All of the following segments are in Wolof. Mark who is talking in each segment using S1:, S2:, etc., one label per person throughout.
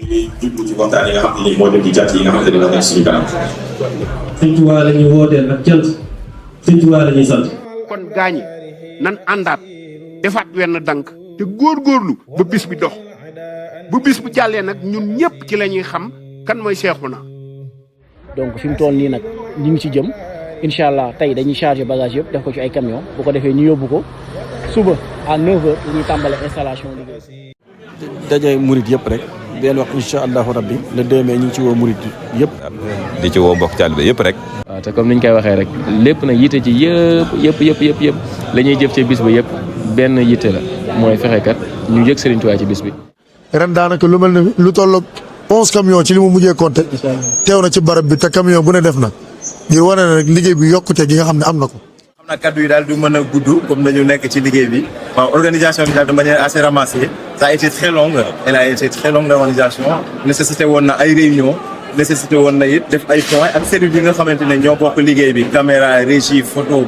S1: ñuy jublu ci waxtaan yi nga xam ne moo dem ci jàtt yi nga xam ne nekk suñu kanam.
S2: Sëñ Tuubaa la ñuy wooteel ak cant Sëñ Tuubaa la ñuy sant.
S3: kon gaañi nan àndaat defaat wenn dank te góorgóorlu ba bis bi dox bu bis bu jàllee nag ñun ñëpp ci la ñuy xam kan mooy Seexuna.
S4: donc fi mu toll nii nag ñu ngi ci jëm incha allah tey dañuy chargé bagage yëpp def ko ci ay camion bu ko defee ñu yóbbu ko suba à 9h dañuy tàmbale installation liggéey.
S5: daje murit yëpp rek di leen wax incha allahu rabbi le 2 mai ñu ngi ci woo murit yëpp.
S6: di ci woo mbokk taalibe yëpp rek.
S7: waaw te comme ni ñu koy waxee rek lépp nag yitte ci yëpp la ñuy jëf ci bis bi yëpp benn yitte la mooy fexe kat ñu yëg Serigne Touba ci bis bi.
S8: ren daanaka lu mel ne lu tolloog 11 camions ci li mu mujjee compter teew na ci barab bi te camion bu ne def na ngir wane na rek liggéey bi yokkute gi nga xam ne am na ko.
S9: xam naa kaddu yi daal du mën a gudd comme dañu nekk ci liggéey bi waaw organisation bi daal de manière assez ramassée ça a été très longue elle a été très longue l'organisation nécessité woon na ay réunion nécessité woon na it def ay points ak service yi nga xamante ne ñoo bokk liggéey bi caméra régie photo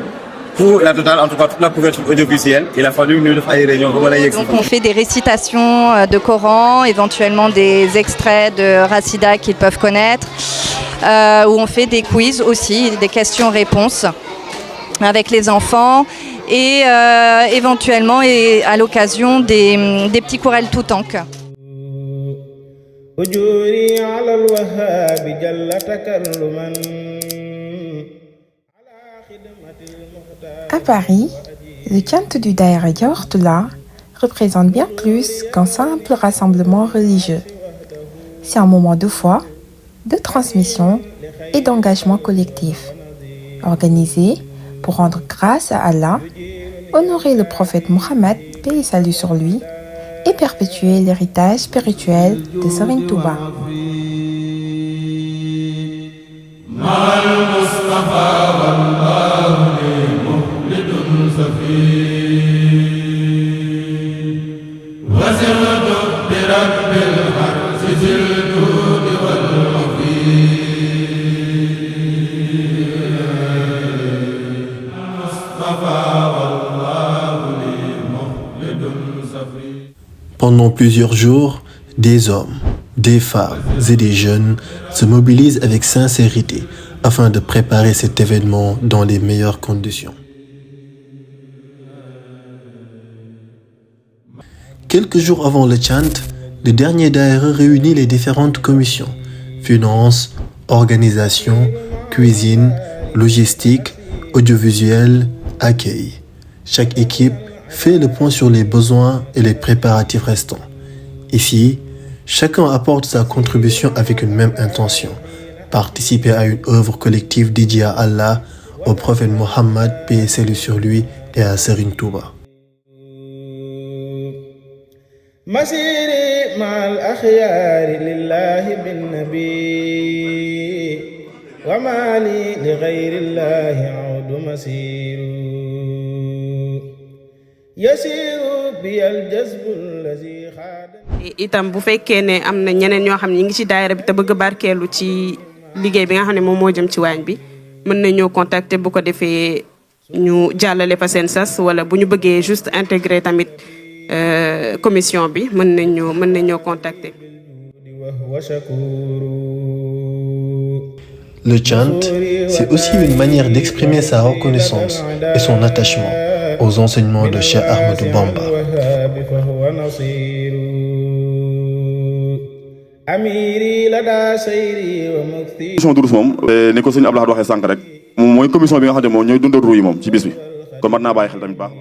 S9: pour la totale, en tout cas toute la couverture audiovisuelle. Il a fallu nous faire des réunions.
S10: Donc on fait des récitations de Coran, éventuellement des extraits de Rassida qu'ils peuvent connaître, où on fait des quiz aussi, des questions-réponses avec les enfants et éventuellement et à l'occasion des petits chourels tout tank.
S11: À Paris, le chant du Daïra Diawartoulah représente bien plus qu'un simple rassemblement religieux. C'est un moment de foi, de transmission et d'engagement collectif, organisé pour rendre grâce à Allah, honorer le prophète Mohammed, paix et salut sur lui, et perpétuer l'héritage spirituel de Serigne Touba.
S12: Pendant plusieurs jours, des hommes, des femmes et des jeunes se mobilisent avec sincérité afin de préparer cet événement dans les meilleures conditions. Quelques jours avant le chant, le dernier daïra réunit les différentes commissions, finances, organisation, cuisine, logistique, audiovisuel, accueil. Chaque équipe fait le point sur les besoins et les préparatifs restants. Ici, chacun apporte sa contribution avec une même intention, participer à une œuvre collective dédiée à Allah, au prophète Mohammed, paix et salut sur lui, et à Serigne Touba.
S13: itam bu fekkee ne am na ñeneen ñoo xam ne ñi ngi ci daayira bi te bëgg barkeelu ci liggéey bi nga xam ne moom moo jëm ci waañ bi mën nañoo contacter bu ko defee ñu jàllale fa seen sas wala bu ñu bëggee juste intégrer tamit commission bi mën nañoo contacter.
S12: Le chant, c'est aussi une manière d'exprimer sa reconnaissance et son attachement aux enseignements de Cheikh Ahmadou Bamba.
S1: commission durus moom ni ko sëñ Abdoulaye waxee sànq rek moom mooy commission bi nga xam ne moom ñooy dundal ruu yi moom ci bis bi kon mat naa bàyyi xel tamit baax.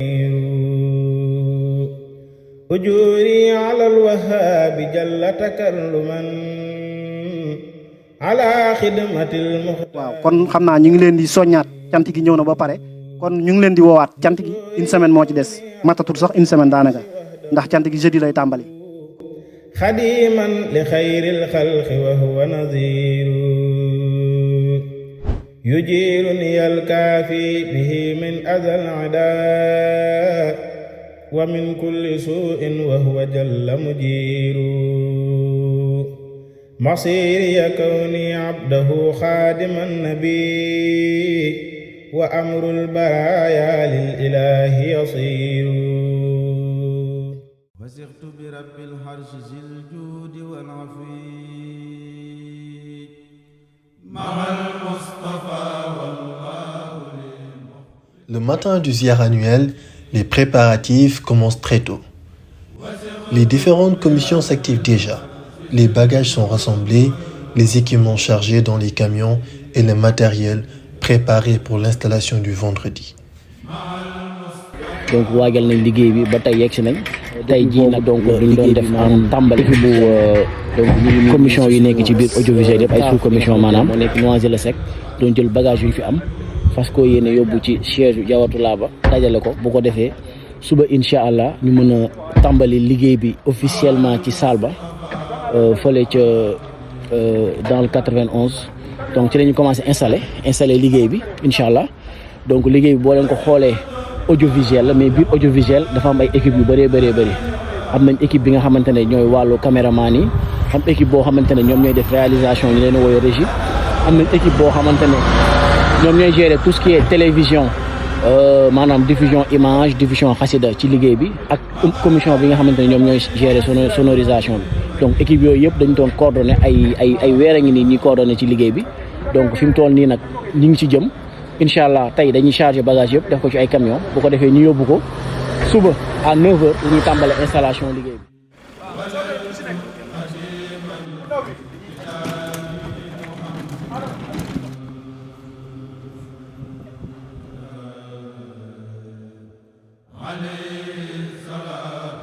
S4: waaw kon xam naa ñu ngi leen di soññaat cant gi ñëw na ba pare kon ñu ngi leen di woowaat cant gi une semaine moo ci des matatul sax une semaine daanaka ndax cant gi jeudi lay tàmbali.
S14: xadiman li xayril xalqi wa huwa naziru yujiruni alkaafi bihi min azal ada wa min kulli suin wa huwa jalla mujiru masiri kawni abdahu xaadiman nabi wa amrul baraya lil ilahi yasiru وسقت برب الحرش ذي الجود
S12: Le matin du ziar annuel, les préparatifs commencent très tôt. Les différentes commissions s'activent déjà. Les bagages sont rassemblés, les équipements chargés dans les camions et le matériel préparé pour l'installation du vendredi.
S4: donc waajal nañ liggéey bi ba tey yegg si nañ tey jii nag donc liñ doon def maanaam tàmbali bu donc commission yi nekk ci biir audiovisuel yëpp ay sous commission maanaam moo nekk Noisy-le-Sec doon jël bagage yu ñu fi am fas ko yéene yóbbu ci siège Diawartoulah ba dajale ko bu ko defee suba incha allah ñu mën a tàmbali liggéey bi officiellement ci salle ba fële ca dans le 91 donc ci la ñu commencé installé liggéey bi incha allah donc liggéey bi boo leen ko xoolee audiovisuel la mais biir audiovisuel dafa am ay équipe yu bëree am nañ équipe bi nga xamante ne ñooy wàllu caméraman yi am équipe boo xamante ne ñoom ñooy def réalisation ñu leen woowee régie am nañ équipe boo xamante ne ñoom ñooy gérer tout ce qui est télévision maanaam diffusion image diffusion xasida ci liggéey bi ak commission bi nga xamante ne ñoom ñooy gérer sonorisation bi donc équipe yooyu yëpp dañ doon coordonné ay weer a ngi nii ñi coordonné ci liggéey bi donc fi mu toll nii nag ñi ngi ci jëm incha allah tey dañuy chargé bagage yëpp def ko ci ay camion bu ko defee ñu yóbbu ko suba à 9h la ñuy tàmbale installation liggéey bi.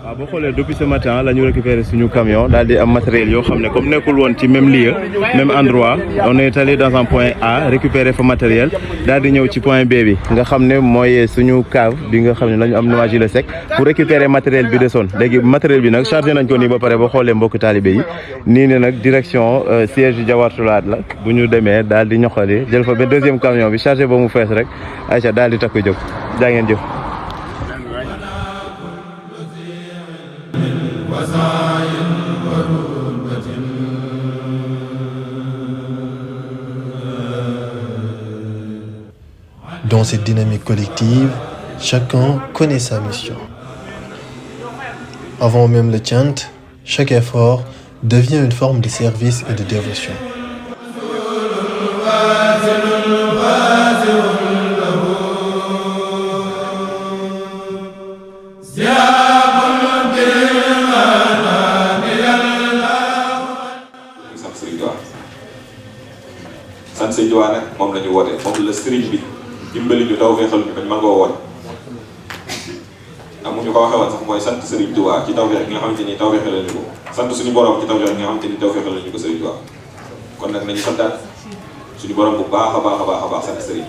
S9: waaw boo xoolee depuis ce matin la ñu récupéré suñu camion daal di am matériel yoo xam ne comme nekkul woon ci même lieu même endroit on est allé dans un point A récupérer fa matériel daal di ñëw ci point B bi nga xam ne mooy suñu cave bi nga xam ne la ñu am Noisy-le-Sec pour récupérer matériel bi desoon léegi matériel bi nag chargé nañ ko nii ba pare ba xoolee mbokk taalibe yi nii ne nag direction siège Diawartoulah la bu ñu demee daal di ñoxali jël fa ba deuxième camion bi chargé ba mu fees rek ayca daal di takku jóg jaa ngeen jëf.
S12: Dans cette dynamique collective, chacun connaît sa mission. Avant même le chant, chaque effort devient une forme de service et de dévotion.
S6: sant Sëñ Tuubaa nag moom la ñu woote moom la sëriñ bi dimbali ñu taw feexal ñu bañ mangoo woon ndax mu ñu ko waxee woon sax mooy sant Sëriñ Tuubaa ci taw feex gi nga xamante ni taw feexal nañu ko sant suñu borom ci taw feex gi nga xamante ni taw feexal nañu ko Sëriñ Tuubaa kon nag nañu santaat suñu borom bu baax a baax a baax a baax sant sëriñ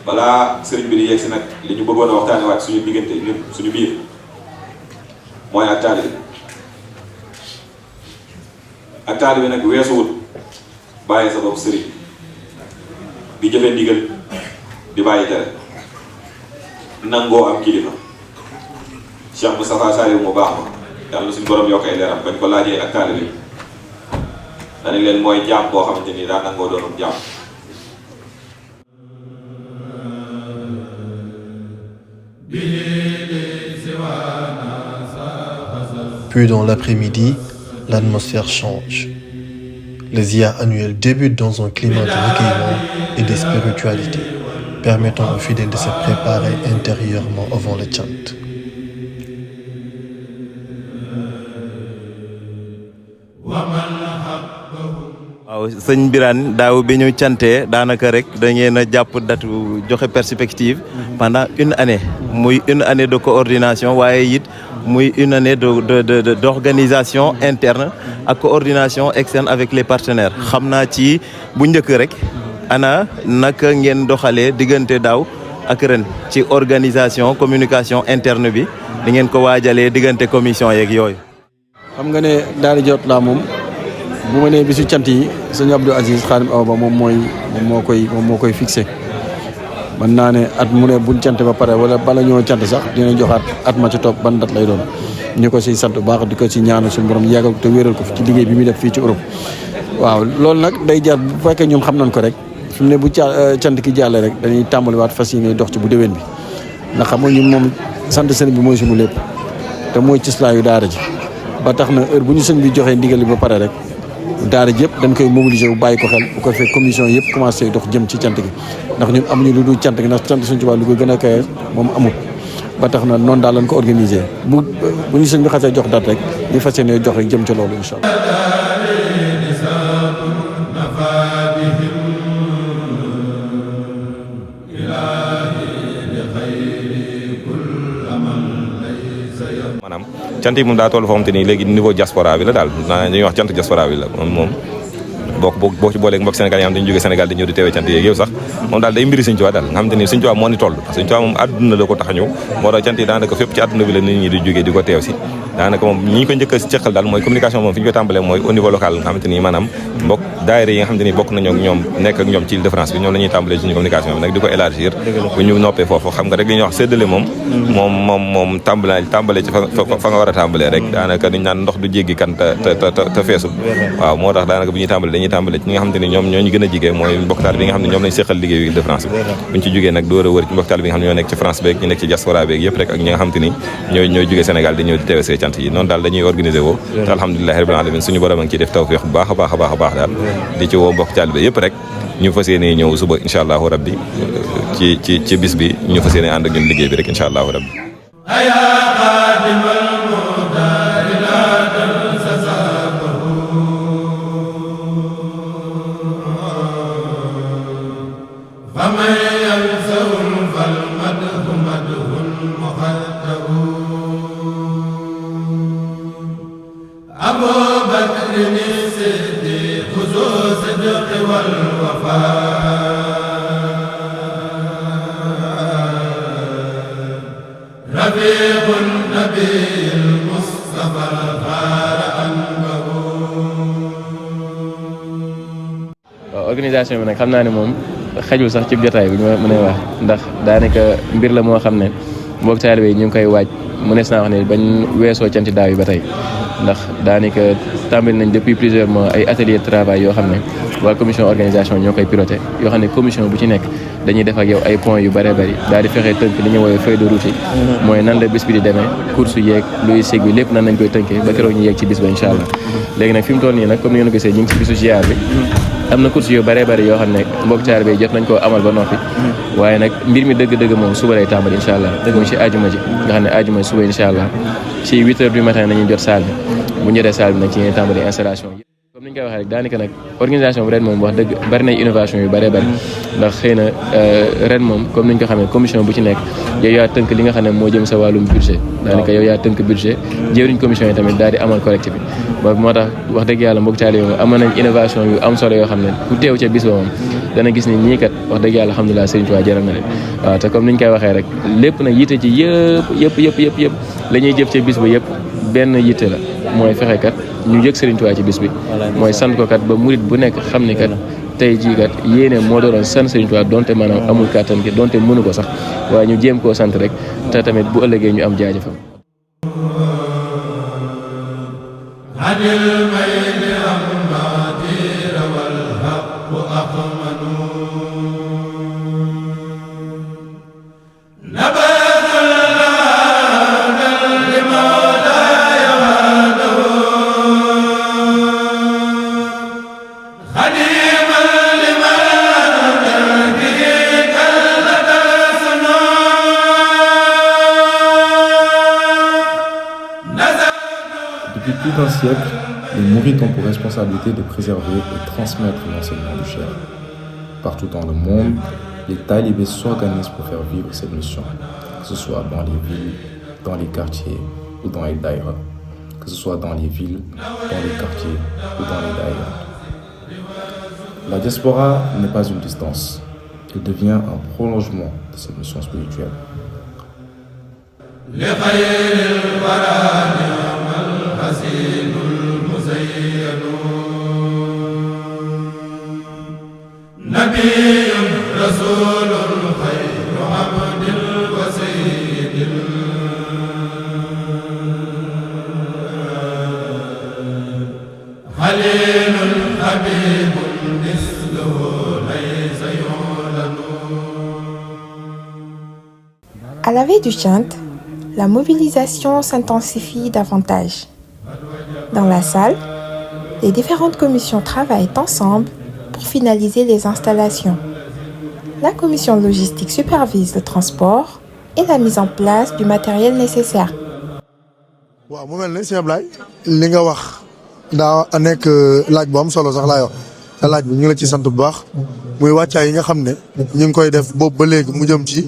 S6: balaa sëriñ bi di yegg si nag li ñu bëggoon a waxtaane waat suñu diggante ñun suñu biir mooy ak taalibe nag weesuwut bàyyi sa bopp sëriñ di jëfe ndigal di bàyyi tere nangoo am kilifa Cheikh Moustapha Saliou mu baax ma yàlla suñu borom yokkay leeram bañ ko laajee ak taalibe danañ leen mooy jaam boo xamante ni daa nangoo doonum jaam.
S12: Puis dans l'après-midi, l'atmosphère change. Le ziar annuel débute dans un climat de recueillement et de spiritualité, permettant aux fidèles de se préparer intérieurement avant le chant.
S9: waaw sëñ Birane daaw bi ñu cantee daanaka rek da ngeen a jàpp datu joxe perspective pendant une année muy une année de coordination waaye it muy une année d'organisation interne ak coordination externe avec les partenaires xam naa ci bu njëkk rek ana naka ngeen doxalee diggante daaw ak ren ci organisation communication interne bi di ngeen ko waajalee diggante commission yeeg yooyu.
S5: xam nga ne daara Diawartoulah moom bu ma nee bisu cant yi sëñ Abdou Aziz Khadim Awa Ba moom moo koy fixé mën naa ne at mu ne buñ cant ba pare wala bala ñoo cant sax dina joxaat at ma ci topp ban dat lay doon ñu ko siy sant bu baax di ko si ñaanal suñu borom yàggal te wéeral ko ci liggéey bi muy def fii ci Europe. waaw loolu nag day jar bu fekkee ñoom xam nañ ko rek fi mu ne bu cant ki jàllee rek dañuy tàmbaliwaat fas yéene dox ci bu déwén bi ndax xam nga ñun moom sant sëriñ bi mooy suñu lépp te mooy cislaayu daara ji ba tax na heure bu ñu sëñ bi joxee ndigal li ba pare rek daara ji yëpp dañ koy mobiliser bu bàyyi ko xel bu ko defee commission yëpp commencé dox jëm ci cant gi ndax ñun amuñu lu dul cant gi ndax cant Sëñ Tuubaa lu ko gën a kawe moom amul ba tax na noonu daal lañ ko organiser bu ñu sëñ bi xasee jox date rek ñu fas yéene jox rek jëm ca loolu incha allah.
S6: maanaam cant yi moom daa toll foo xamante ni léegi niveau diaspora bi la daal dañuy wax cant diaspora bi la moom boo ci booleeg mbokk Sénégal yi xam dañu jógee Sénégal di ñëw di teewee cant yeeg yow sax moom daal day mbiri Sëñ Tuubaa daal nga xamante ni Sëñ Tuubaa moo ni toll Sëñ Tuubaa moom àdduna la ko tax a ñëw moo tax cant yi daanaka fépp ci àdduna bi la nit ñi di jógee di ko teew si daanaka moom ñi ñu ko njëkk a ceqal daal mooy communication moom fi ñu koy tàmbalee mooy au niveau local nga xamante ni maanaam mbokk daayira yi nga xamante ni bokk nañoo ak ñoom nekk ak ñoom ci Île-de-France bi ñoom la ñuy tàmbalee suñu communication bi nag di ko élargir bu ñu noppee foofu xam nga rek li ñuy wax séddale moom tàmbalee ci fa nga war a tàmbalee rek daanaka dañ naan ndox du jéggi kan te feesul waaw moo tax daanaka bu ñuy tàmbalee dañuy tàmbalee ci ñi nga xamante ni ñoom ñoo ñu gën a jigee mooy mbokk taal bi nga xam ne ñoom lañ séqal liggéeyu Île-de-France bi buñ ci jógee nag door a wër ci mbokk taal bi nga xam ne ñoo nekk ci France beeg ñu nekk ci diaspora beeg yëpp rek ak ñi nga xamante ni ñooy jógee Sénégal di ñëw di teewee see cant yi noonu daal dañuy organiser woo te alhamdulilahi rabbil alamin suñu borom a ngi ciy def tawfiix bu baax a baax a baax a baax daal di ci woo mbokk taalibe yëpp rek ñu fas yéene ñëw suba incha allahu rabbi ci bis bi ñu fas yéene ànd ak ñun liggéey bi rek incha allahu rabbi
S7: organisation bi nag xam naa ne moom xajul sax ci jotaay bi ñu mën a wax ndax daanaka mbir la moo xam ne mbokk taalibe yi ñu ngi koy waaj mënees naa wax ne bañ weesoo canti daaw yi ba tey ndax daanaka tàmbali nañ depuis plusieurs mois ay atelier de travail yoo xam ne waa commission organisation ñoo koy piloté yoo xam ne commission bu ci nekk dañuy def ak yow ay points yu bëree bëri daal di fexe tënk li ñu woowee feuille de route yi mooy nan la bis bi di demee course yeeg luy ség bi lépp nan nañ koy tënkee ba keroog ñu yeeg ci bis ba incha allah léegi nag fi mu toll nii nag comme ni ngeen ko gisee ñu ngi ci bisu ziar bi am na course yu bëree bëri yoo xam ne mbokk taalibe yi jot nañ koo amal ba noppi waaye nag mbir mi dëgg-dëgg moom suba lay tàmbali incha allah muy ci ajuma ji nga xam ne ajuma suba incha allah ci 8 heures du matin nañuy jot salle bi bu ñu jotee salle bi nag ci ñuy tàmbali installation yi comme ni ñu koy waxee rek daanaka nag organisation bi ren moom wax dëgg bari na innovation yu bëree bëri ndax xëy na ren moom comme ni ñu ko xamee commission bu ci nekk yow yaa tënk li nga xam ne moo jëm sa wàllum budget daanaka yow yaa tënk budget jëwriñ commission yi tamit daal di amal collecte bi ba moo tax wax dëgg yàlla mbokk taalibe moom amoon nañ innovation yu am solo yoo xam ne ku teew ca bis ba moom dana gis ni ñii kat wax dëgg yàlla alhamdulilah Serigne Touba jaral na leen waaw te comme ni ñu koy waxee rek lépp nag yitte ci yëpp la ñuy jëf ca bis ba yëpp benn yitte la mooy fexe kat ñu yëg Serigne Touba ci bis bi mooy sant ko kat ba murit bu nekk xam ni kat tey jii kat yéene moo doon sant Serigne Touba donte maanaam amul kàttan gi donte mënu ko sax waaye ñu jéem koo sant rek te tamit bu ëllëgee ñu am jaajëfam
S15: Depuis plus d'un siècle, les mourides ont pour responsabilité de préserver et transmettre l'enseignement du Cheikh. Partout dans le monde, les talibés s'organisent pour faire vivre cette mission, que ce soit dans les villes, dans les quartiers ou dans les daïras. Que ce soit dans les villes, dans les quartiers ou dans les daïras. La diaspora n'est pas une distance, elle devient un prolongement de cette mission spirituelle.
S11: À la veille du chant, la mobilisation s'intensifie davantage. Dans la salle, les différentes commissions travaillent ensemble pour finaliser les installations. La commission logistique supervise le transport et la mise en place du matériel nécessaire.
S8: waaw mu mel ne sëñ Ablaye li nga wax daa nekk laaj bu am solo sax laay wax te laaj bi ñu ngi la ci sant bu baax muy wàccaay yi nga xam ne ñu ngi koy def boobu ba léegi mu jëm ci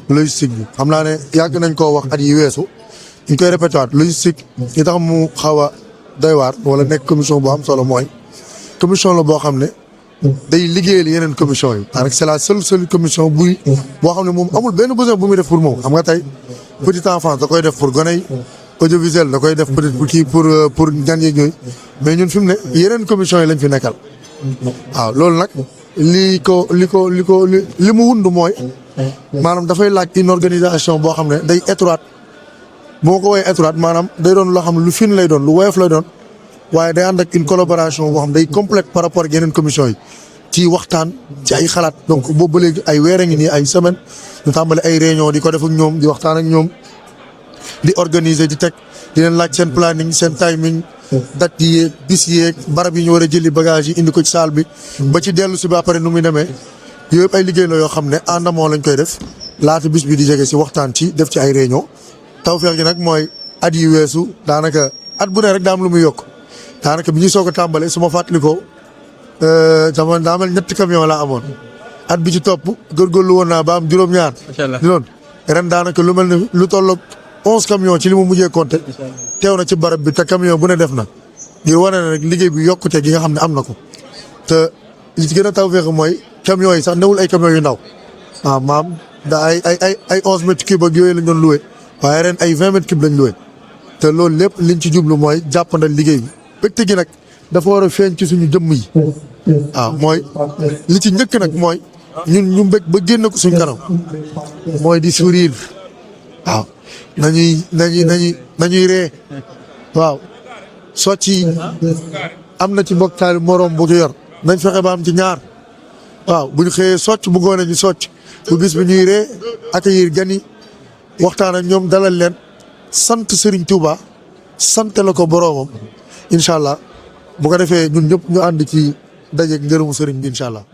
S8: logistique bi xam naa ne yàgg nañ koo wax at yi weesu ñu koy répété waat logistique yi tax mu xaw a doy waar wala nekk commission bu am solo mooy commission la boo xam ne day liggéeyal yeneen commission yi parce que c'est la seule commission boo xam ne moom amul benn besoin bu muy def pour moom xam nga tey petite enfance da koy def pour gone yi audiovisuel da koy def peut-être pour kii pour ñan yeeg ñooyu mais ñun fi mu ne yeneen commission yi lañ fi nekkal waaw loolu nag li mu wund mooy maanaam dafay laaj une organisation boo xam ne day étroite boo ko woowee étroite maanaam day doon loo xam ne lu fin lay doon lu woyof lay doon waaye day ànd ak une collaboration boo xam day complète par rapport ak yeneen commission yi ci waxtaan ci ay xalaat donc boobu ba léegi ay weer a ngi nii ay semaine ñu tàmbale ay réunion di ko def ak ñoom di waxtaan ak ñoom di organiser di teg di leen laaj seen planning seen timing date yi yeeg bis yeeg barab yi ñu war a jëli bagage yi indi ko ci salle bi ba ci dellu si ba après nu muy demee yooyu yëpp ay liggéey la yoo xam ne en amont lañ koy def laata bis bi di jege si waxtaan ci def ci ay réunion tawfeex gi nag mooy at yi weesu daanaka at bu ne rek daa am lu muy yokk daanaka bi ñuy soog a tàmbale su ma fàttalikoo sama daa mel 3 camion laa amoon at bi ci topp góorgóorlu woon naa ba am juróom-ñaar. macha allah di doon ren daanaka lu mel ne lu tolloog 11 camions ci li mu mujjee compter teew na ci barab bi te camion bu ne def na ngir wane ne rek liggéey bi yokkute gi nga xam ne am na ko te li ci gën a tawfeex mooy camions yi sax newul ay camions yu ndaw waaw maam da ay 11 mètres cube ak yooyu lañ doon loué waaye ren ay 20 mètres cube lañ loué te loolu lépp liñ ci jublu mooy jàppandal liggéey bi mbégte gi nag dafa war a feeñ ci suñu jëmm yi waaw mooy li ci njëkk nag mooy ñun ñu mbég ba génn ko suñ kanam mooy di sourire waaw nañuy ree waaw socc yi am na ci mbokk taali morom bu ci yor nañ fexe ba am ci ñaar waaw bu ñu xëyee socc bu ngoonee ñu socc bu bis bi ñuy ree accueillir gan yi waxtaan ak ñoom dalal leen sant Serigne Touba sant la ko boroomam incha allah bu ko defee ñun ñëpp ñu ànd ci dajeeg ngërëmu Serigne bi incha allah.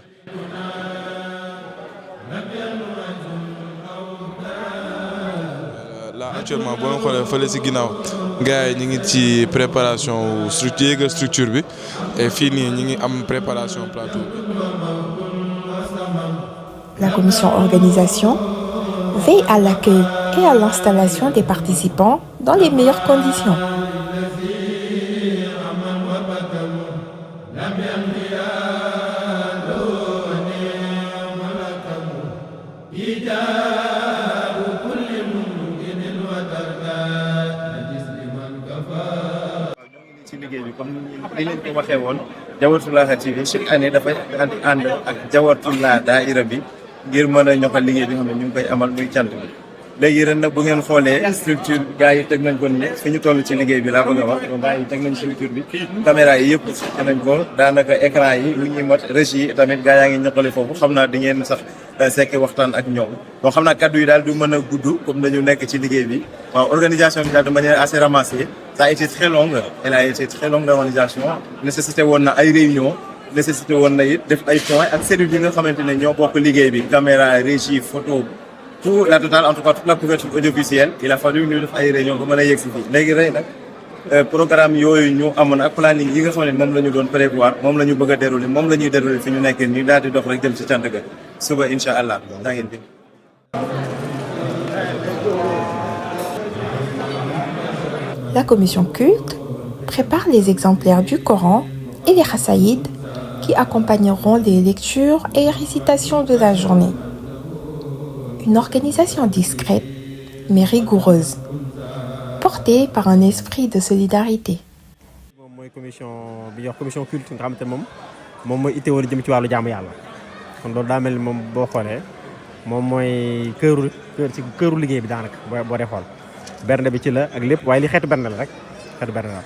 S16: Là actuellement boo xoolee fële si ginnaaw gars yi ñu ngi ci préparation structure bi et fii nii ñu ngi am préparation plateau bi.
S11: La commission organisation veille à l'accueil et à l'installation des participants dans les meilleures conditions.
S9: ci liggéey bi comme ni leen ko waxee woon Jawartullah TV chaque année dafay ànd ak Jawartullah daayira bi ngir mën a ñoxal liggéey bi nga xam ne ñu ngi koy amal muy cant bi léegi ren nag bu ngeen xoolee structure gars yi teg nañ ko ne fi ñu toll ci liggéey bi laa bëgg a wax donc gars yi teg nañ structure bi caméra yi yëpp teg nañ ko daanaka écran yi lu ñuy mat régie yi tamit gars yaa ngi ñoxali foofu xam naa di ngeen sax sekk waxtaan ak ñoom donc xam naa kaddu yi daal du mën a gudd comme dañu nekk ci liggéey bi waaw organisation bi daal de manière assez ramassée ça a été très longue elle a été très longue l'organisation nécessité woon na ay réunion nécessité woon na it def ay points ak service yi nga xamante ne ñoo bokk liggéey bi caméra régie photo tout la totale en tout cas toute la couverture audiovisuelle il a fallu ñu def ay réunion ba mën a yegg si fii léegi rey nag programme yooyu ñu amoon ak planning yi nga xam ne moom la ñu doon prévoir moom la ñu bëgg a dérouler moom la ñuy dérouler fi ñu nekk nii daal di dox rek jëm ci cant ga suba incha allah daa ngeen bi
S11: La commission culte prépare les exemplaires du Coran et les Khassaïd qui accompagneront les lectures et récitations de la journée. Une organisation discrète mais rigoureuse, portée par un esprit de solidarité.
S17: mooy commission bi ñuy wax commission culte nga xamante ne moom mooy itteewoo jëm ci wàllu jaamu yàlla kon loolu daa mel ni moom boo xoolee moom mooy këru liggéey bi daanaka boo dee xool bernde bi ci la ak lépp waaye li xeetu bernde la rek xeetu bernde la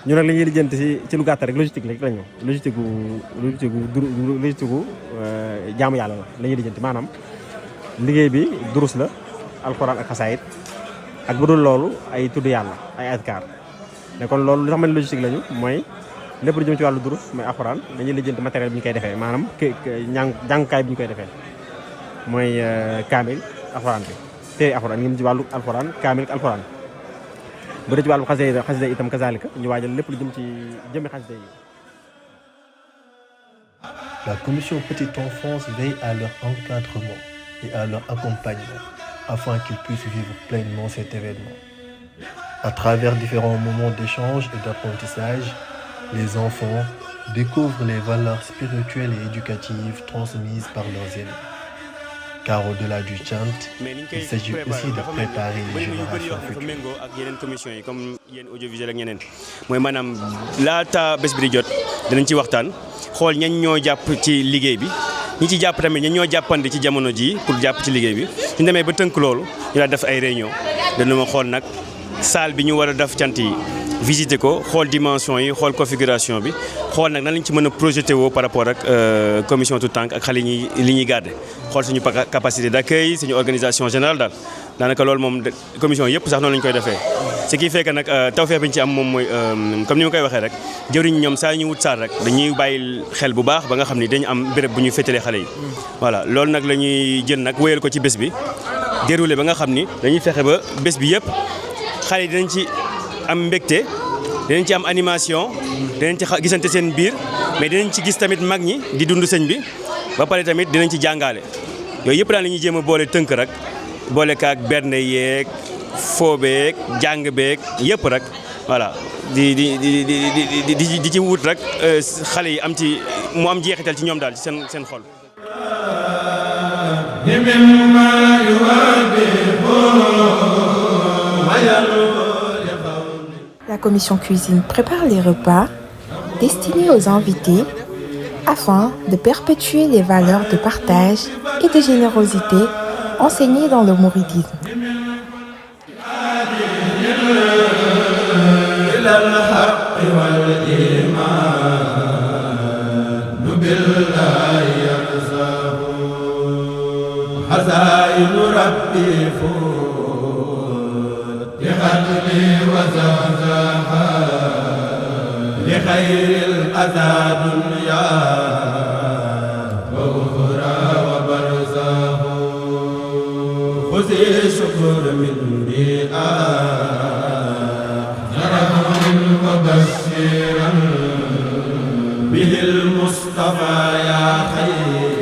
S17: ñu nag la ñuy lijjanti ci lu gàtt rek logistique rek la ñu logistique gu jaamu yàlla la ñuy lijjanti maanaam liggéey bi durus la alxuraan ak xasaayit ak bu dul loolu ay tudd yàlla ay adkaar mais kon loolu li tax ma ne logistique lañu mooy lépp lu jëm ci wàllu durus mooy alxuraan dañuy lijjanti matériel bi ñu koy defee maanaam jàngukaay bi ñu koy defee mooy kaamil alxuraan bi téere alxuraan ngeen ci wàllu alxuraan kaamil alxuraan bu dee ci wàllu xasida itam kazalika ñu waajal lépp lu jëm ci jëmmi xasida yi.
S12: La commission petite enfance veille à leur encadrement et à leur accompagnement afin qu'ils puissent vivre pleinement cet événement. À travers différents moments d'échange et d'apprentissage, les enfants découvrent les valeurs spirituelles et éducatives transmises par leurs aînés. Car au-delà du chant, il s'agit aussi de préparer les générations futures.
S18: ak yeneen commission yi comme yéen audiovisuel ak ñeneen mooy maanaam laata bés bi di jot dinañ ci waxtaan xool ñan ñoo jàpp ci liggéey bi ñi ci jàpp tamit ñan ñoo jàppandi ci jamono ji pour jàpp ci liggéey bi suñu demee ba tënk loolu ñu daal def ay réunion dana ma xool nag salle bi ñu war a def cant yi visiter ko xool dimension yi xool configuration bi xool nag nan lañ ci mën a projeté woo par rapport ak commission tout tànk ak xale yi li ñuy garder xool suñu capacité d'accueil suñu organisation générale daal daanaka loolu moom commission yëpp sax noonu lañ koy defee. ce qui fait que nag tawfeex bi ñu ci am moom mooy comme ni ma koy waxee rek jëriñ ñoom saa ñu wut saal rek dañuy bàyyi xel bu baax ba nga xam ni dañu am béréb bu ñuy féetalee xale yi. voilà loolu nag la ñuy jël nag wéyal ko ci bés bi déroulé ba nga xam ni dañuy fexe ba bés bi yëpp xale yi dinañ ci am mbégte dinañ ci am animation dinañ ci gisante seen biir mais dinañ ci gis tamit mag ñi di dund sëñ bi ba pare tamit dinañ ci jàngaale yooyu yëpp daal la ñuy jéem a boole tënk rek boole kaak bernde yeeg foobeeg jàng beeg yëpp rek voilà di ci wut rek xale yi am ci mu am jeexital ci ñoom daal ci seen xol.
S11: La commission cuisine prépare les repas destinés aux invités afin de perpétuer les valeurs de partage et de générosité enseignées dans le mouridisme.
S14: لخير الأذى دنيا وأخرى وبرزاه خذي شكر مني جرها وبشرا به المصطفى يا خير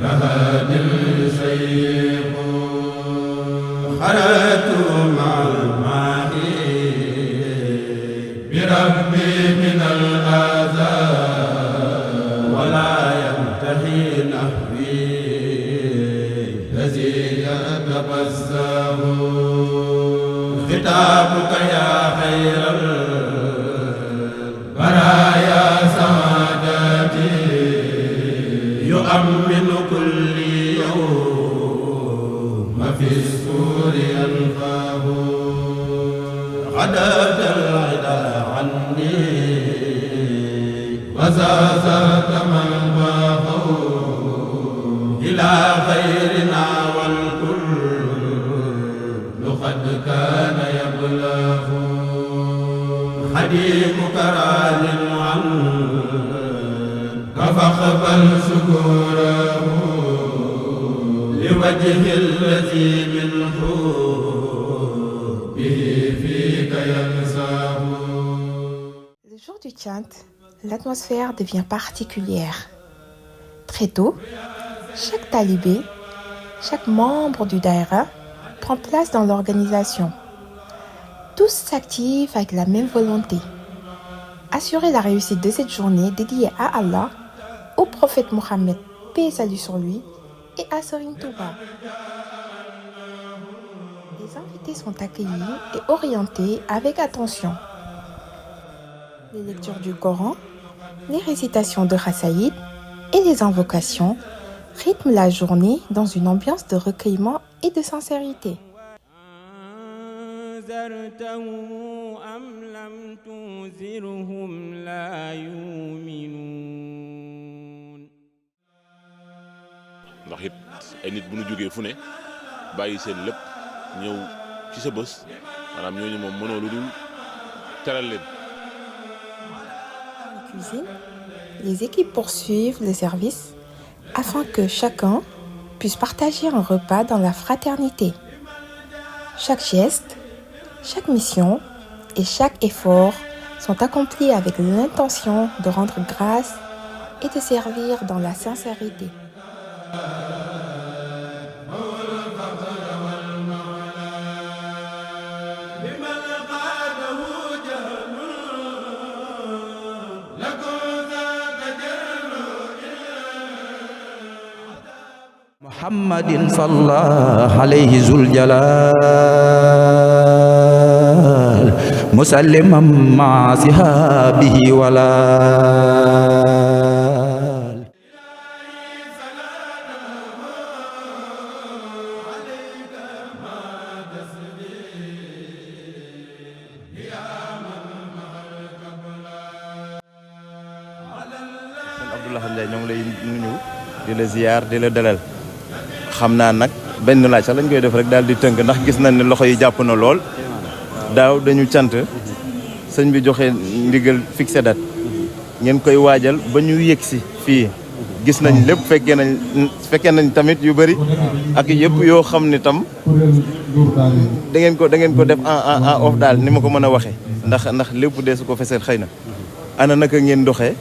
S14: هاد الشيخ خرجت مع بربي من الآذى ولا ينتهي نحوي الذي يتبسم خطابك يا خير البرايا سعادتي يؤمن كل يوم في السور ينفاه غدت العدا عني وزازت من باهوا إلى خيرنا والكل قد كان يبلغ خديمك راض عنك فاقبل شكره لوجه الذي منه
S11: Le jour du chant, l'atmosphère devient particulière. Très tôt, chaque talibé, chaque membre du daïra prend place dans l'organisation. Tous s'activent avec la même volonté. Assurer la réussite de cette journée dédiée à Allah, au prophète Mohammed, paix et salut sur lui, et à Serigne Touba. Les invités sont accueillis et orientés avec attention. Les lectures du Coran, les récitations de Rassaïd et les invocations rythment la journée dans une ambiance de recueillement et de sincérité.
S19: ndax it ay nit bu ñu jógee fu ne bàyyi seen lépp ñëw ci sa bés maanaam ñooñu moom mënoo lu dul teral leen.
S11: Cuisine, les équipes poursuivent le service afin que chacun puisse partager un repas dans la fraternité. Chaque geste, chaque mission et chaque effort sont accomplis avec l'intention de rendre grâce et de servir dans la sincérité.
S20: محمد صلى عليه ذو الجلال مسلما مع صحابه ولا
S9: Abdoulaye Ndiaye ñoo ngi lay nuyu di la ziar di la dalal xam naa nag benn laaj sax lañ koy def rek daal di tënk ndax gis nañ ne loxo yi jàpp na lool daaw dañu cant sëñ bi joxe ndigal fixé date ngeen koy waajal ba ñu yegg si fii gis nañ lépp fekkee nañ tamit yu bëri ak yëpp yoo xam ne tam da ngeen ko def en off daal ni ma ko mën a waxee ndax lépp dee su ko feseel xëy na ana naka ngeen doxee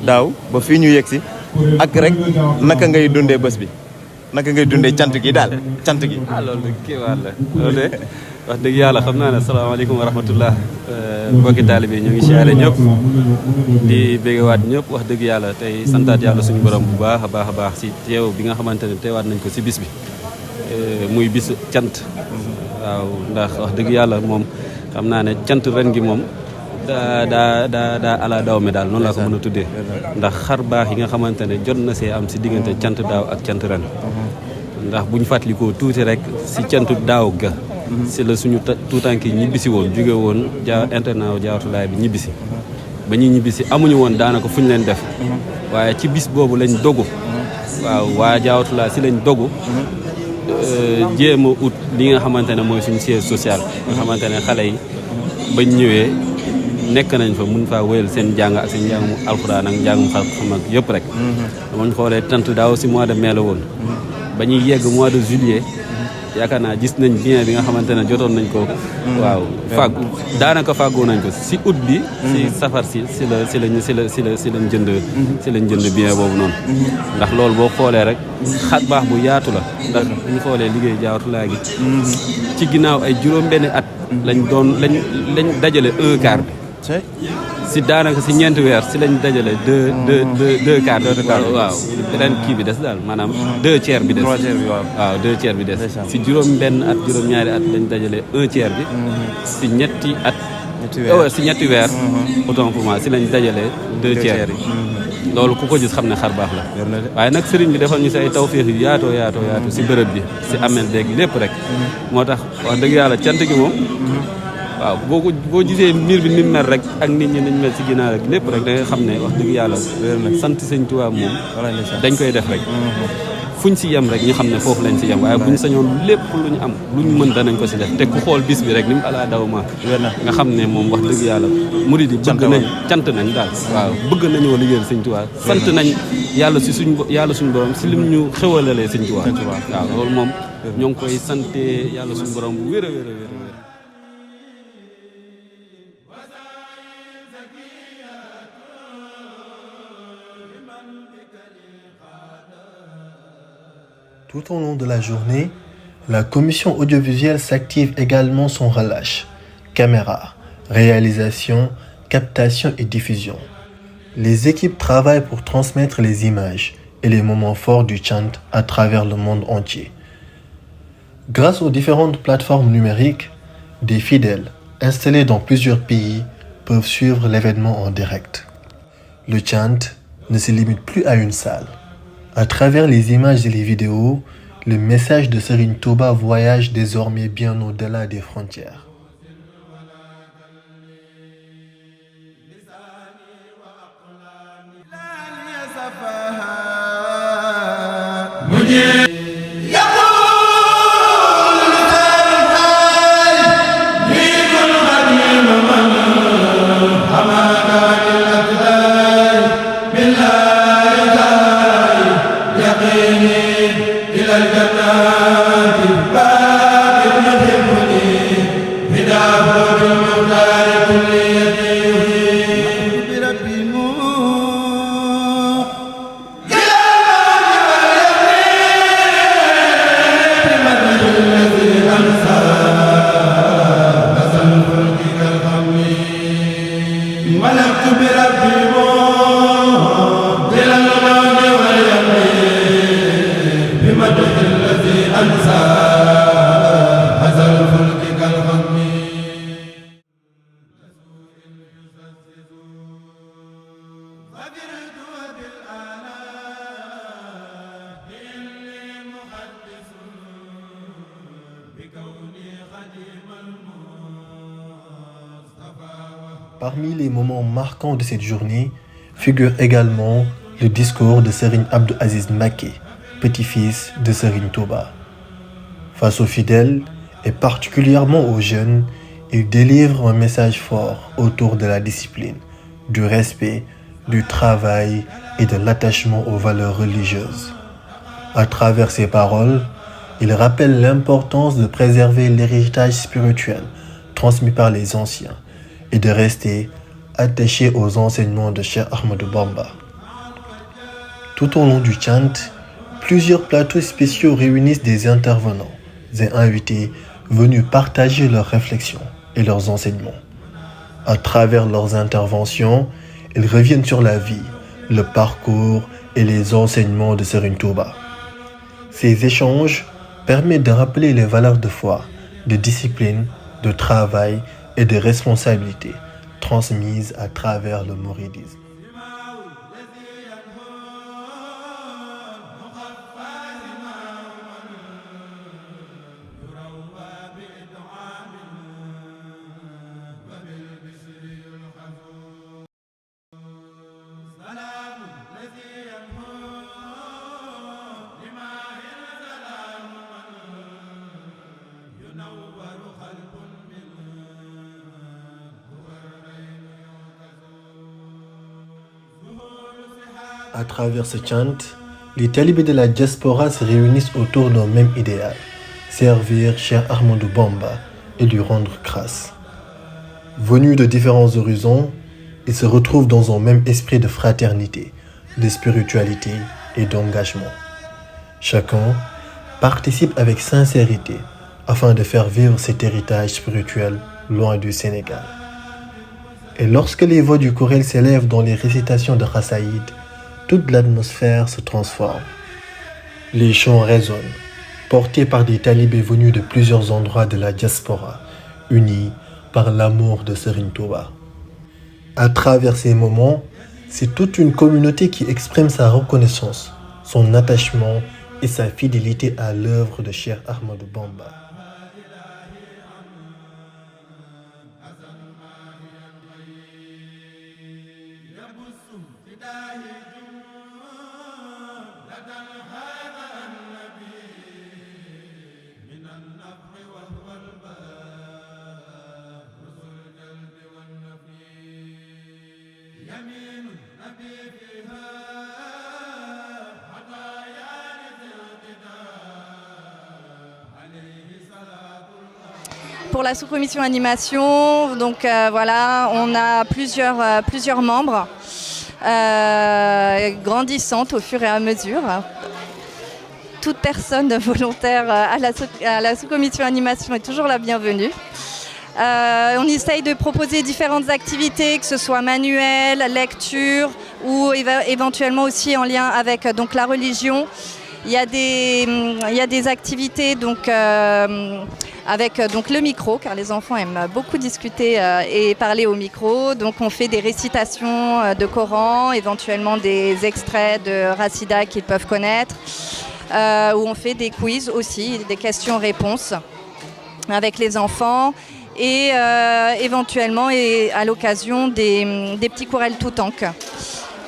S9: daaw ba fii ñu yegg si ak rek naka ngay dundee bés bi naka ngay dundee cant gi daal cant gi.
S21: loolu de kii waat la loolu de wax dëgg yàlla xam naa ne salaamaaleykum wa rahmatullah mbokki taalibe ñu ngi siyaare ñëpp di béggewaat ñëpp wax dëgg yàlla tey santaat yàlla suñu borom bu baax a baax si teew bi nga xamante ne teewaat nañ ko si bis bi muy bis cant waaw ndax wax dëgg yàlla moom xam naa ne cant ren gi moom daa ala daw me daal noonu laa ko mën a tuddee ndax xar baax yi nga xamante ne jot na see am si diggante cant daaw ak cant ren ndax buñ fàttalikoo tuuti rek si cant daaw ga si la suñu tuutànk yi ñibbisi woon jóge woon internat Jaawartulaay bi ñibbisi ba ñuy ñibbisi amuñu woon daanaka fuñ leen def waaye ci bis boobu lañ dogu waaw waa Jaawartulaay si lañ dogu jéem a ut li nga xamante ne mooy suñu siège social nga xamante ne xale yi bañ ñëwee nekk nañ fa mun faa wéyal seen jàng ak seen njàngum alxuraan ak njàngum xam ak yëpp rek damañ xoolee tant daaw si mois de mai la woon ba ñuy yegg mois de juillet yaakaar naa gis nañ bien bi nga xamante ne jotoon nañ ko waaw fàggu daanaka fàggoo nañ ko si août bi si safar si lañ jënd bien boobu noonu ndax loolu boo xoolee rek xat baax bu yaatu la ndax bu ñu xoolee liggéey Jaawartulaay gi ci ginnaaw ay juróom benn at lañ dajale un quart bi si daanaka si ñeenti weer si lañ dajale deux quart waaw beneen kii bi des daal maanaam deux tiers bi des waaw deux tiers bi des si juróom benn at juróom ñaari at lañ dajale un tiers bi si ñetti at si ñetti weer autant pour moi si lañ dajale deux tiers yi loolu ku ko gis xam ne xar baax la waaye nag sëriñ bi defal ñu si ay tawféex yu yaatoo si bërëb bi si amel beeg lépp rek moo tax wax dëgg yàlla cant gi moom waaw boo gisee miir bi ni mu mel rek ak nit ñi nañ mel si ginnaaw rek lépp rek da nga xam ne wax dëgg yàlla sant sëñ Tuubaa moom dañ koy def rek fuñ si yem rek ñu xam ne foofu lañ si yem waaye buñ sañoon lépp lu ñu am lu ñu mën danañ ko si def te ku xool bis bi rek ni mu alaa daw ma nga xam ne moom wax dëgg yàlla murid yi bëgg nañ cant nañ daal waaw bëgg nañoo liggéeyal sëñ Tuubaa sant nañ yàlla si suñ borom si lim ñu xewalalee sëñ Tuubaa waaw loolu moom ñoo ngi koy sante yàlla suñu borom bu wér a wér a wér
S12: Tout au long de la journée, la commission audiovisuelle s'active également sans relâche. Caméra, réalisation, captation et diffusion. Les équipes travaillent pour transmettre les images et les moments forts du chant à travers le monde entier. Grâce aux différentes plateformes numériques, des fidèles installés dans plusieurs pays peuvent suivre l'événement en direct. Le chant ne se limite plus à une salle. À travers les images et les vidéos, le message de Serigne Touba voyage désormais bien au-delà des frontières.
S20: يقول
S12: Parmi les moments marquants de cette journée figure également le discours de Serigne Abdou Aziz Mbacké, petit-fils de Serigne Touba. Face aux fidèles et particulièrement aux jeunes, il délivre un message fort autour de la discipline, du respect, du travail et de l'attachement aux valeurs religieuses. À travers ses paroles, il rappelle l'importance de préserver l'héritage spirituel transmis par les anciens et de rester attaché aux enseignements de Cheikh Ahmadou Bamba. Tout au long du chant, plusieurs plateaux spéciaux réunissent des intervenants et invités venus partager leurs réflexions et leurs enseignements. À travers leurs interventions, ils reviennent sur la vie, le parcours et les enseignements de Serigne Touba. Ces échanges permettent de rappeler les valeurs de foi, de discipline, de travail et de responsabilité transmises à travers le mouridisme. À travers ce chant, les talibés de la diaspora se réunissent autour d'un même idéal, servir Cheikh Ahmadou Bamba et lui rendre grâce. Venus de différents horizons, ils se retrouvent dans un même esprit de fraternité, de spiritualité et d'engagement. Chacun participe avec sincérité afin de faire vivre cet héritage spirituel loin du Sénégal. Et lorsque les voix du choral s'élèvent dans les récitations de Rassaïd, toute l'atmosphère se transforme. Les chants résonnent, portés par des talibés venus de plusieurs endroits de la diaspora, unis par l'amour de Serigne Touba. À travers ces moments, c'est toute une communauté qui exprime sa reconnaissance, son attachement et sa fidélité à l'œuvre de Cheikh Ahmadou Bamba.
S10: Pour la sous-commission animation, donc voilà, on a plusieurs membres grandissantes au fur et à mesure. Toute personne volontaire à la sous-commission animation est toujours la bienvenue. On essaye de proposer différentes activités, que ce soit manuel, lecture ou éventuellement aussi en lien avec donc, la religion. Il y a des activités donc, avec donc, le micro, car les enfants aiment beaucoup discuter et parler au micro. Donc on fait des récitations de Coran, éventuellement des extraits de Rassida qu'ils peuvent connaître, où on fait des quiz aussi, des questions-réponses avec les enfants. Et éventuellement, et à l'occasion, des petits chourels tout tank.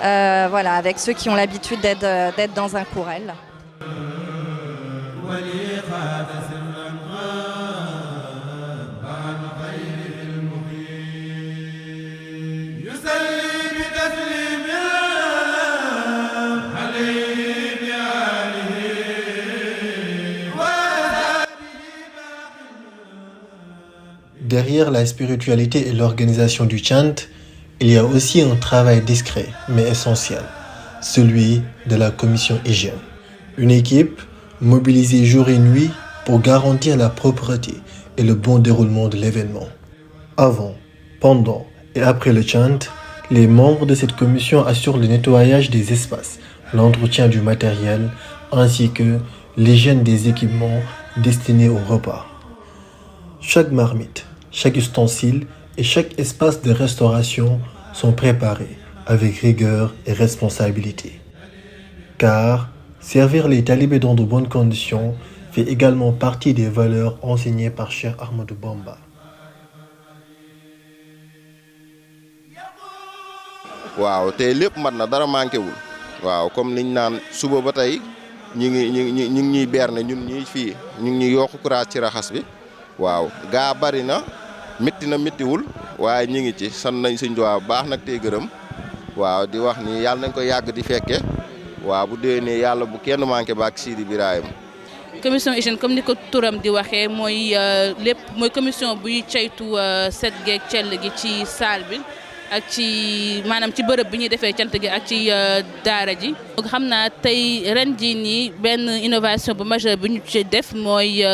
S10: Voilà, avec ceux qui ont l'habitude d'être dans un chourel.
S12: Derrière la spiritualité et l'organisation du chant, il y a aussi un travail discret mais essentiel, celui de la commission hygiène. Une équipe mobilisée jour et nuit pour garantir la propreté et le bon déroulement de l'événement. Avant, pendant et après le chant, Les membres de cette commission assurent le nettoyage des espaces, l'entretien du matériel, ainsi que l'hygiène des équipements destinés au repas. Chaque marmite, chaque ustensile et chaque espace de restauration sont préparés avec rigueur et responsabilité. Car servir les talibés dans de bonnes conditions fait également partie des valeurs enseignées par Cheikh Ahmadou Bamba.
S2: waaw te lépp mat na dara manqué wul waaw comme niñ naan suba ba tey ñu ngi ñuy berne ñun ñuy fii ñu ngi ñuy yokku courage ci raxas bi waaw gaa bari na méttiwul waaye ñu ngi ci san nañ suñ duwaa baax nag tey gërëm waaw di wax ni yàlla nañ ko yàgg di fekke waaw bu déwénee yàlla bu kenn manqué ba ak Sidi Birahim.
S22: commission hygiène comme ni ko turam di waxee mooy lépp mooy commission buy ceytu set geeg cell gi ci salle bi ak ci maanaam ci bërëb bi ñuy defee cant gi ak ci daara ji. xam naa tey ren jii nii benn innovation bu majeure bi ñu ci def mooy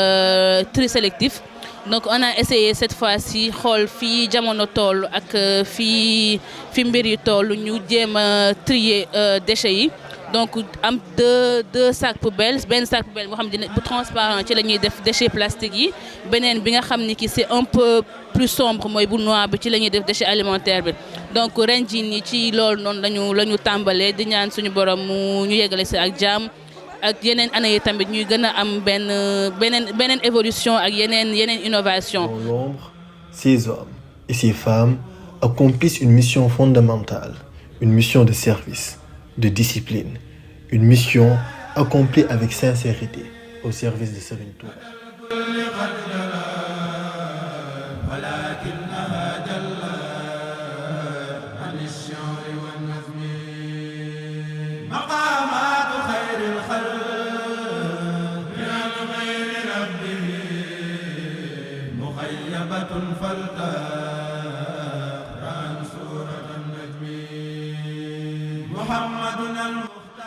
S22: tri sélectif donc on a essayé cette fois-ci xool fii jamono toll ak fi mbir yi toll ñu jéem a trier déchets yi. donc am deux sacs poubelles benn sac poubelle boo xam ne bu transparent ci la ñuy def déchets plastiques yi beneen bi nga xam ni ki c'est un peu plus sombre mooy bu noir bi ci la ñuy def déchets alimentaires bi donc ren jii nii ci loolu noonu la ñu tàmbalee di ñaan suñu borom mu ñu yeggale si ak jàmm ak yeneen année yi tamit ñuy gën a am beneen évolution ak yeneen innovation.
S12: Dans l'ombre, ces hommes et ces femmes accomplissent une mission fondamentale, une mission de service, de discipline, une mission accomplie avec sincérité au service de Serigne Touba.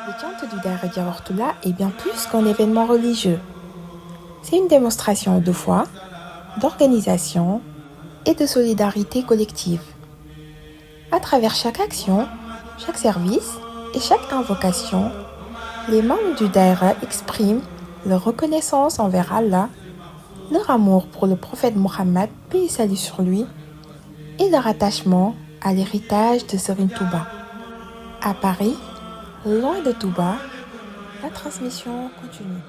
S11: Le Chant du Daïra Diawartoulah est bien plus qu'un événement religieux. C'est une démonstration de foi, d'organisation et de solidarité collective. À travers chaque action, chaque service et chaque invocation, les membres du Daïra expriment leur reconnaissance envers Allah, leur amour pour le prophète Mohammed, paix et salut sur lui, et leur attachement à l'héritage de Serigne Touba. À Paris, loin de Touba, la transmission continue.